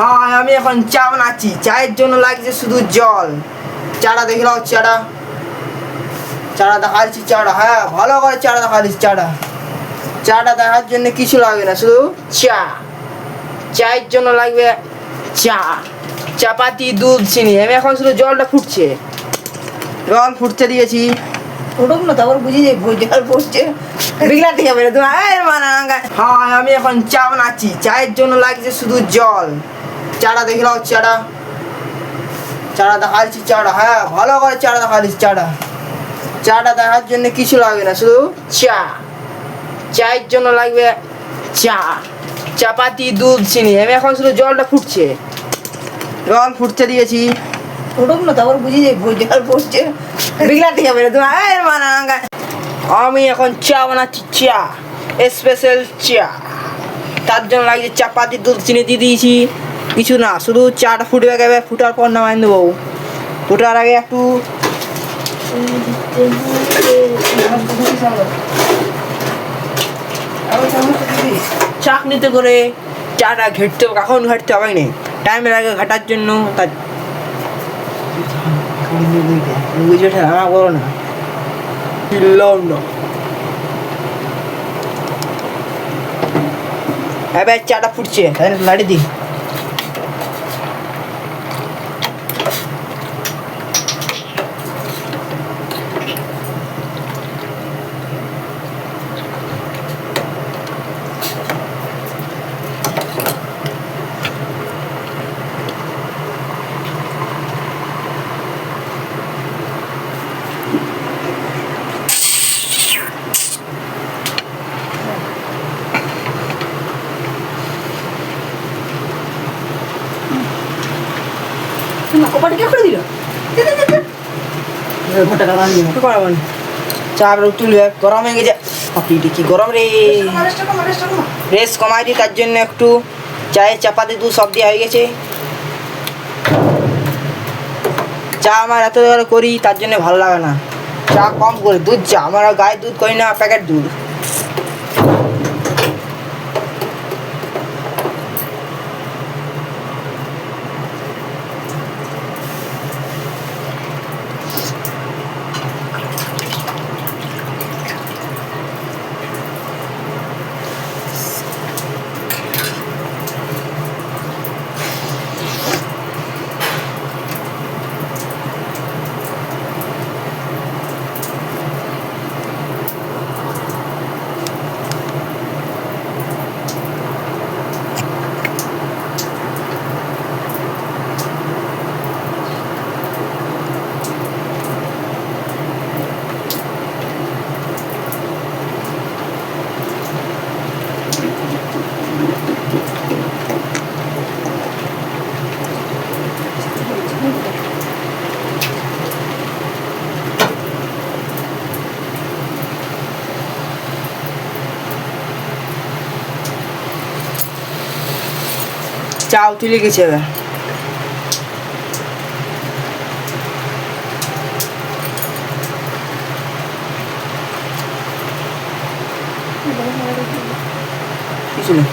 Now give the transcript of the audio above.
হ্যাঁ, আমি এখন চা বানাচ্ছি। চায়ের জন্য লাগছে শুধু জল। চাটা দেখে নাও, চাটা দেখাচ্ছি। চাটা, হ্যাঁ, ভালো করে চাটা দেখাচ্ছি। চাটা দেখার জন্য কিছু লাগবে না, শুধু চায়ের জন্য লাগবে চাপাতি, দুধ, চিনি। আমি এখন শুধু জলটা ফুটছে, জল ফুটতে দিয়েছি। ফুটুক না, তারপর বুঝি যে জল পড়ছে বিগলাতে যাবে না তোমার। হ্যাঁ, আমি এখন চা বানাচ্ছি। চায়ের জন্য লাগছে শুধু জল। চাটা দেখে নাও, চাটা দেখাচ্ছি। চাটা, হ্যাঁ, ভালো করে চাটা দেখাচ্ছি। চাটা দেখার জন্য কিছু লাগবে না, শুধু চায়ের জন্য লাগবে চাপাতি, দুধ, চিনি। আমি এখন শুধু জলটা ফুটছে, জল ফুটতে দিয়েছি। ফুটুক না, তারপর বুঝি যে জল পড়ছে বিগলাতে যাবে না তোমার। আমি এখন চা বানাচ্ছি, স্পেশাল চা। তার জন্য লাগছে চাপাতি, দুধ, চিনি দিয়ে দিয়েছি। কিছু না, শুধু চাটা ফুটবে গেবে। ফুটার পর নামাই দেবো। ফুটার আগে একটু চাকনিতে করে চাটা ঘেটতে হবে। কখন ঘাটতে হবে না, টাইম লাগে ঘাটার জন্য। তার বুঝে ঠেলা করো না, এবার চাটা ফুটছে, লাড়ি দিই। কপাটি কে করে দিল? চা তুলবে, গরম হয়ে গেছে। কি গরম রে, রেস কমাই দিই। তার জন্য একটু চায়ে চাপাতি, দুধ সব দিয়ে হয়ে গেছে। চা আমার এত করি, তার জন্য ভালো লাগে না। চা কম করে, দুধ চা। আমার গায়ে দুধ করি না, প্যাকেট দুধ। চা তুলে গেছে এবার। কিছু না।